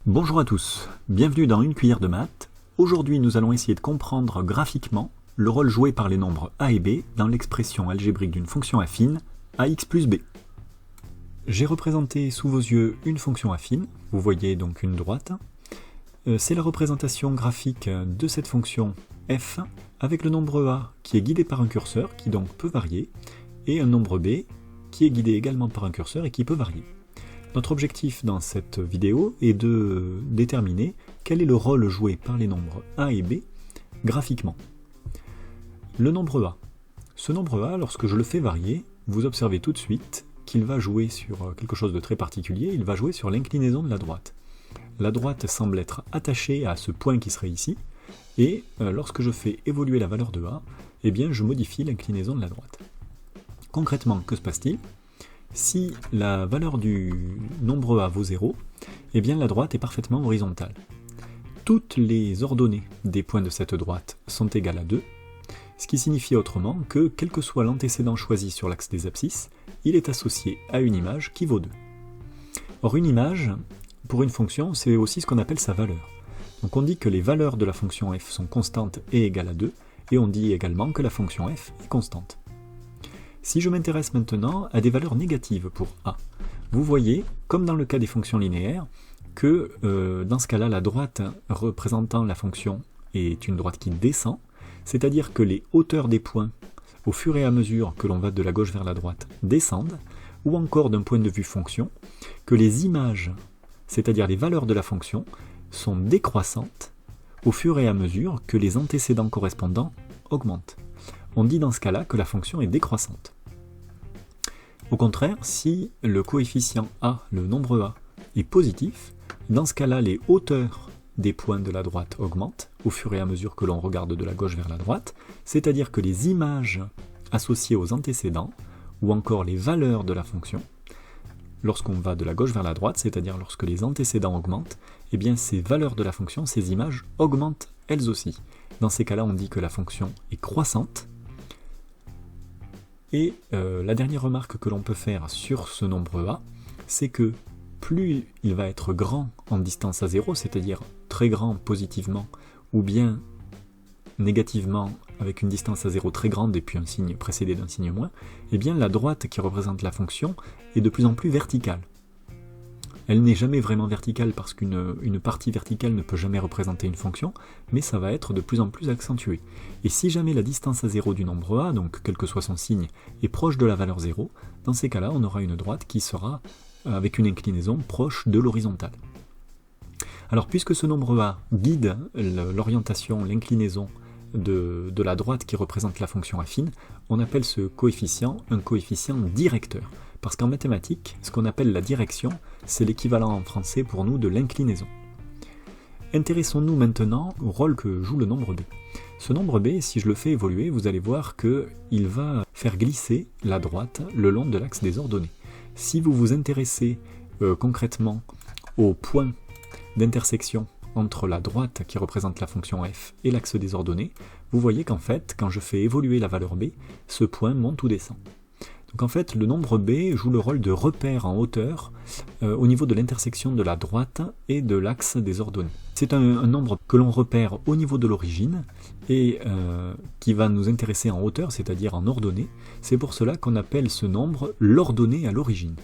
Bonjour à tous, bienvenue dans Une cuillère de maths. Aujourd'hui nous allons essayer de comprendre graphiquement le rôle joué par les nombres a et b dans l'expression algébrique d'une fonction affine ax plus b. J'ai représenté sous vos yeux une fonction affine, vous voyez donc une droite. C'est la représentation graphique de cette fonction f avec le nombre a qui est guidé par un curseur qui donc peut varier et un nombre b qui est guidé également par un curseur et qui peut varier. Notre objectif dans cette vidéo est de déterminer quel est le rôle joué par les nombres a et b graphiquement. Le nombre a. Ce nombre a, lorsque je le fais varier, vous observez tout de suite qu'il va jouer sur quelque chose de très particulier, il va jouer sur l'inclinaison de la droite. La droite semble être attachée à ce point qui serait ici, et lorsque je fais évoluer la valeur de a, eh bien je modifie l'inclinaison de la droite. Concrètement, que se passe-t-il ? Si la valeur du nombre a vaut 0, eh bien la droite est parfaitement horizontale. Toutes les ordonnées des points de cette droite sont égales à 2, ce qui signifie autrement que, quel que soit l'antécédent choisi sur l'axe des abscisses, il est associé à une image qui vaut 2. Or une image, pour une fonction, c'est aussi ce qu'on appelle sa valeur. Donc on dit que les valeurs de la fonction f sont constantes et égales à 2, et on dit également que la fonction f est constante. Si je m'intéresse maintenant à des valeurs négatives pour a, vous voyez, comme dans le cas des fonctions linéaires, que dans ce cas-là, la droite représentant la fonction est une droite qui descend, c'est-à-dire que les hauteurs des points, au fur et à mesure que l'on va de la gauche vers la droite, descendent, ou encore d'un point de vue fonction, que les images, c'est-à-dire les valeurs de la fonction, sont décroissantes au fur et à mesure que les antécédents correspondants augmentent. On dit dans ce cas-là que la fonction est décroissante. Au contraire, si le coefficient a, le nombre a, est positif, dans ce cas-là, les hauteurs des points de la droite augmentent au fur et à mesure que l'on regarde de la gauche vers la droite, c'est-à-dire que les images associées aux antécédents, ou encore les valeurs de la fonction, lorsqu'on va de la gauche vers la droite, c'est-à-dire lorsque les antécédents augmentent, eh bien ces valeurs de la fonction, ces images, augmentent elles aussi. Dans ces cas-là, on dit que la fonction est croissante. Et la dernière remarque que l'on peut faire sur ce nombre a, c'est que plus il va être grand en distance à 0, c'est-à-dire très grand positivement, ou bien négativement avec une distance à 0 très grande et puis un signe précédé d'un signe moins, eh bien la droite qui représente la fonction est de plus en plus verticale. Elle n'est jamais vraiment verticale parce qu'une partie verticale ne peut jamais représenter une fonction, mais ça va être de plus en plus accentué. Et si jamais la distance à 0 du nombre a, donc quel que soit son signe, est proche de la valeur 0, dans ces cas-là, on aura une droite qui sera avec une inclinaison proche de l'horizontale. Alors puisque ce nombre a guide l'orientation, l'inclinaison de la droite qui représente la fonction affine, on appelle ce coefficient un coefficient directeur. Parce qu'en mathématiques, ce qu'on appelle la direction, c'est l'équivalent en français pour nous de l'inclinaison. Intéressons-nous maintenant au rôle que joue le nombre b. Ce nombre b, si je le fais évoluer, vous allez voir qu'il va faire glisser la droite le long de l'axe des ordonnées. Si vous vous intéressez concrètement au point d'intersection entre la droite qui représente la fonction f et l'axe des ordonnées, vous voyez qu'en fait, quand je fais évoluer la valeur b, ce point monte ou descend. Donc en fait, le nombre b joue le rôle de repère en hauteur au niveau de l'intersection de la droite et de l'axe des ordonnées. C'est un nombre que l'on repère au niveau de l'origine et qui va nous intéresser en hauteur, c'est-à-dire en ordonnée. C'est pour cela qu'on appelle ce nombre l'ordonnée à l'origine.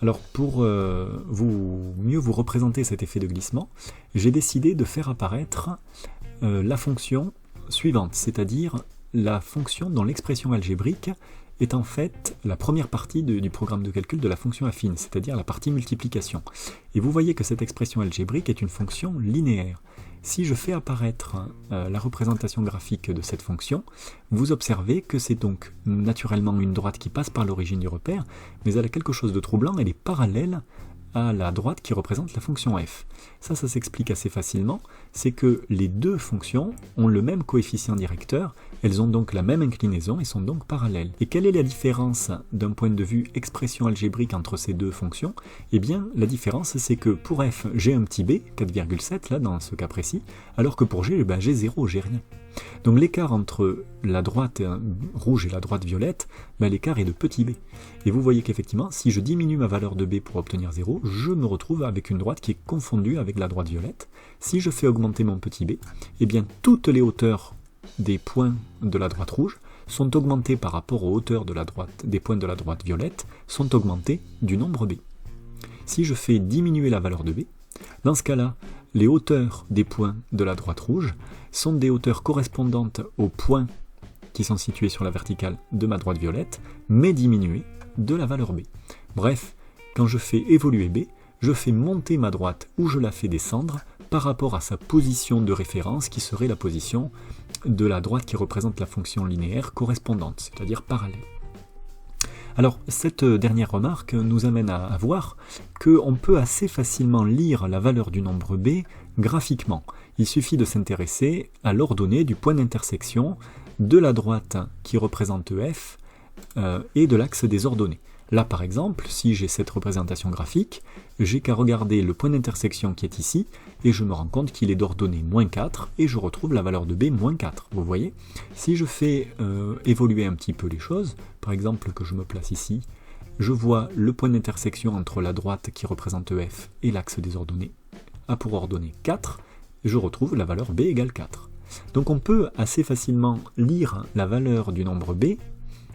Alors pour mieux vous représenter cet effet de glissement, j'ai décidé de faire apparaître la fonction suivante, c'est-à-dire la fonction dont l'expression algébrique est en fait la première partie du programme de calcul de la fonction affine, c'est-à-dire la partie multiplication. Et vous voyez que cette expression algébrique est une fonction linéaire. Si je fais apparaître la représentation graphique de cette fonction, vous observez que c'est donc naturellement une droite qui passe par l'origine du repère, mais elle a quelque chose de troublant, elle est parallèle à la droite qui représente la fonction f. Ça s'explique assez facilement, c'est que les deux fonctions ont le même coefficient directeur, elles ont donc la même inclinaison et sont donc parallèles. Et quelle est la différence d'un point de vue expression algébrique entre ces deux fonctions ? Eh bien, la différence c'est que pour f, j'ai un petit b, 4,7 là dans ce cas précis, alors que pour g, j'ai 0, j'ai rien. Donc l'écart entre la droite rouge et la droite violette, l'écart est de petit b. Et vous voyez qu'effectivement, si je diminue ma valeur de b pour obtenir 0, je me retrouve avec une droite qui est confondue avec la droite violette. Si je fais augmenter mon petit b, eh bien toutes les hauteurs des points de la droite rouge sont augmentées par rapport aux hauteurs des points de la droite violette, sont augmentées du nombre b. Si je fais diminuer la valeur de b, dans ce cas-là, les hauteurs des points de la droite rouge sont des hauteurs correspondantes aux points qui sont situés sur la verticale de ma droite violette, mais diminuées de la valeur b. Bref, quand je fais évoluer b, je fais monter ma droite ou je la fais descendre par rapport à sa position de référence qui serait la position de la droite qui représente la fonction linéaire correspondante, c'est-à-dire parallèle. Alors, cette dernière remarque nous amène à voir qu'on peut assez facilement lire la valeur du nombre b graphiquement. Il suffit de s'intéresser à l'ordonnée du point d'intersection de la droite qui représente f et de l'axe des ordonnées. Là, par exemple, si j'ai cette représentation graphique, j'ai qu'à regarder le point d'intersection qui est ici, et je me rends compte qu'il est d'ordonnée moins 4, et je retrouve la valeur de b moins 4. Vous voyez? Si je fais évoluer un petit peu les choses, par exemple que je me place ici, je vois le point d'intersection entre la droite qui représente f et l'axe des ordonnées a pour ordonnée 4, je retrouve la valeur b égale 4. Donc on peut assez facilement lire la valeur du nombre b,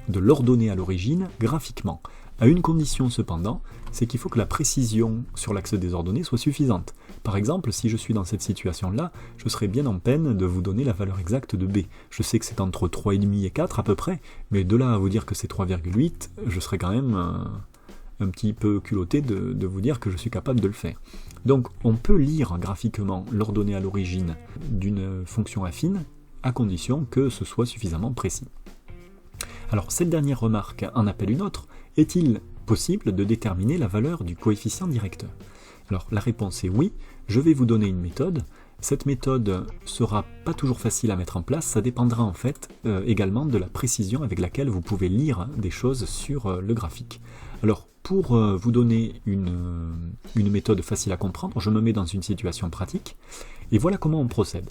de l'ordonnée à l'origine, graphiquement. À une condition cependant, c'est qu'il faut que la précision sur l'axe des ordonnées soit suffisante. Par exemple, si je suis dans cette situation-là, je serais bien en peine de vous donner la valeur exacte de b. Je sais que c'est entre 3,5 et 4 à peu près, mais de là à vous dire que c'est 3,8, je serais quand même un petit peu culotté de vous dire que je suis capable de le faire. Donc on peut lire graphiquement l'ordonnée à l'origine d'une fonction affine, à condition que ce soit suffisamment précis. Alors cette dernière remarque en appelle une autre. Est-il possible de déterminer la valeur du coefficient directeur? Alors la réponse est oui, je vais vous donner une méthode. Cette méthode sera pas toujours facile à mettre en place, ça dépendra en fait également de la précision avec laquelle vous pouvez lire des choses sur le graphique. Alors pour vous donner une méthode facile à comprendre, je me mets dans une situation pratique, et voilà comment on procède.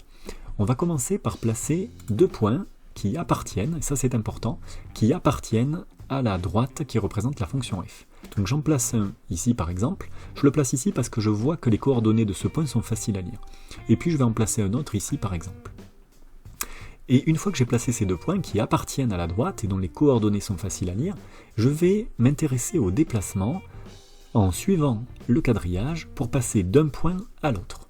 On va commencer par placer deux points qui appartiennent, et ça c'est important, qui appartiennent à la droite qui représente la fonction f. Donc j'en place un ici par exemple, je le place ici parce que je vois que les coordonnées de ce point sont faciles à lire. Et puis je vais en placer un autre ici par exemple. Et une fois que j'ai placé ces deux points qui appartiennent à la droite et dont les coordonnées sont faciles à lire, je vais m'intéresser au déplacement en suivant le quadrillage pour passer d'un point à l'autre.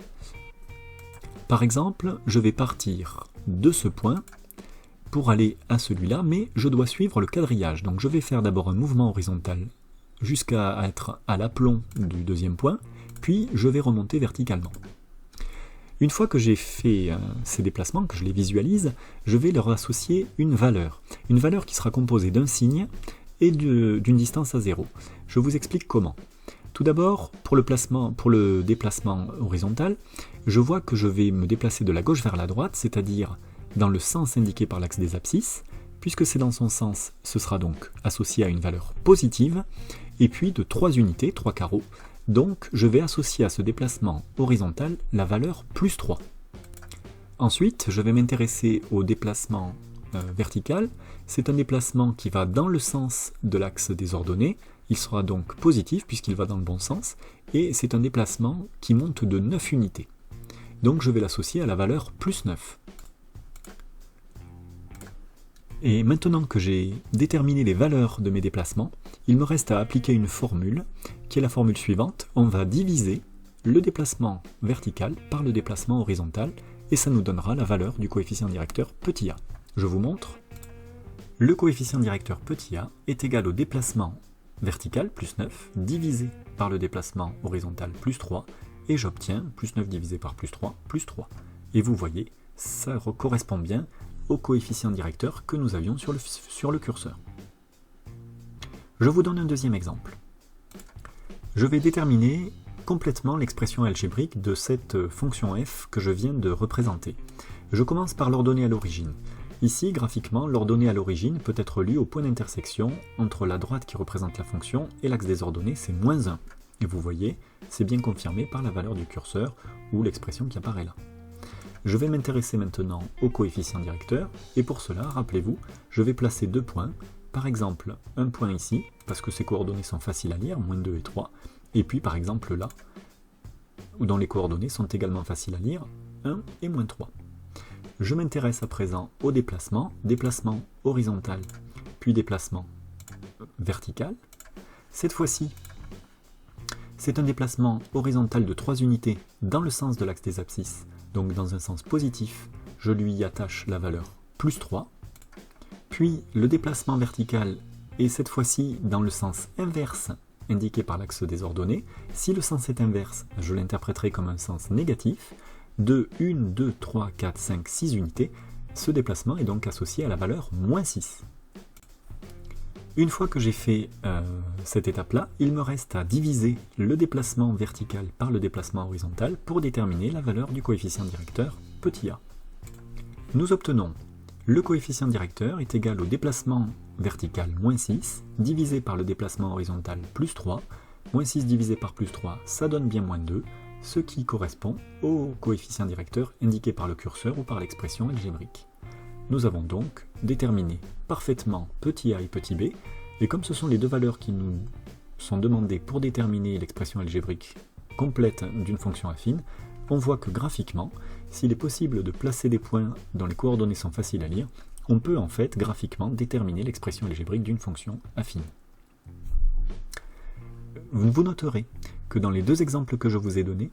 Par exemple, je vais partir de ce point pour aller à celui-là, mais je dois suivre le quadrillage. Donc je vais faire d'abord un mouvement horizontal jusqu'à être à l'aplomb du deuxième point, puis je vais remonter verticalement. Une fois que j'ai fait ces déplacements, que je les visualise, je vais leur associer une valeur qui sera composée d'un signe et d'une distance à 0. Je vous explique comment. Tout d'abord, pour le déplacement horizontal, je vois que je vais me déplacer de la gauche vers la droite, c'est-à-dire dans le sens indiqué par l'axe des abscisses. Puisque c'est dans son sens, ce sera donc associé à une valeur positive, et puis de 3 unités, 3 carreaux. Donc je vais associer à ce déplacement horizontal la valeur plus 3. Ensuite, je vais m'intéresser au déplacement vertical. C'est un déplacement qui va dans le sens de l'axe des ordonnées. Il sera donc positif puisqu'il va dans le bon sens, et c'est un déplacement qui monte de 9 unités. Donc je vais l'associer à la valeur plus 9. Et maintenant que j'ai déterminé les valeurs de mes déplacements, il me reste à appliquer une formule, qui est la formule suivante. On va diviser le déplacement vertical par le déplacement horizontal, et ça nous donnera la valeur du coefficient directeur petit a. Je vous montre. Le coefficient directeur petit a est égal au déplacement vertical, plus 9, divisé par le déplacement horizontal, plus 3, et j'obtiens plus 9 divisé par plus 3, plus 3. Et vous voyez, ça correspond bien au coefficient directeur que nous avions sur le curseur. Je vous donne un deuxième exemple. Je vais déterminer complètement l'expression algébrique de cette fonction f que je viens de représenter. Je commence par l'ordonnée à l'origine. Ici, graphiquement, l'ordonnée à l'origine peut être lue au point d'intersection entre la droite qui représente la fonction et l'axe des ordonnées, c'est moins 1. Et vous voyez, c'est bien confirmé par la valeur du curseur ou l'expression qui apparaît là. Je vais m'intéresser maintenant au coefficient directeur, et pour cela, rappelez-vous, je vais placer 2 points, par exemple un point ici, parce que ces coordonnées sont faciles à lire, moins 2 et 3, et puis par exemple là, dont les coordonnées sont également faciles à lire, 1 et moins 3. Je m'intéresse à présent au déplacement, déplacement horizontal, puis déplacement vertical. Cette fois-ci, c'est un déplacement horizontal de 3 unités dans le sens de l'axe des abscisses, donc dans un sens positif, je lui attache la valeur plus 3. Puis le déplacement vertical est cette fois-ci dans le sens inverse indiqué par l'axe des ordonnées. Si le sens est inverse, je l'interpréterai comme un sens négatif. De 1, 2, 3, 4, 5, 6 unités, ce déplacement est donc associé à la valeur moins 6. Une fois que j'ai fait cette étape-là, il me reste à diviser le déplacement vertical par le déplacement horizontal pour déterminer la valeur du coefficient directeur petit a. Nous obtenons le coefficient directeur est égal au déplacement vertical moins 6 divisé par le déplacement horizontal plus 3. Moins 6 divisé par plus 3, ça donne bien moins 2, ce qui correspond au coefficient directeur indiqué par le curseur ou par l'expression algébrique. Nous avons donc déterminé parfaitement petit a et petit b, et comme ce sont les deux valeurs qui nous sont demandées pour déterminer l'expression algébrique complète d'une fonction affine, on voit que graphiquement, s'il est possible de placer des points dont les coordonnées sont faciles à lire, on peut en fait graphiquement déterminer l'expression algébrique d'une fonction affine. Vous noterez que dans les deux exemples que je vous ai donnés,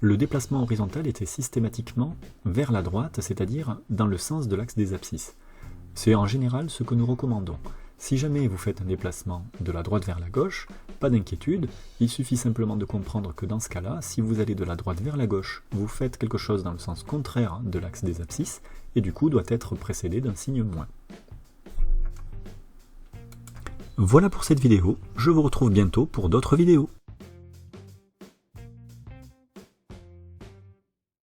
le déplacement horizontal était systématiquement vers la droite, c'est-à-dire dans le sens de l'axe des abscisses. C'est en général ce que nous recommandons. Si jamais vous faites un déplacement de la droite vers la gauche, pas d'inquiétude, il suffit simplement de comprendre que dans ce cas-là, si vous allez de la droite vers la gauche, vous faites quelque chose dans le sens contraire de l'axe des abscisses, et du coup doit être précédé d'un signe moins. Voilà pour cette vidéo, je vous retrouve bientôt pour d'autres vidéos.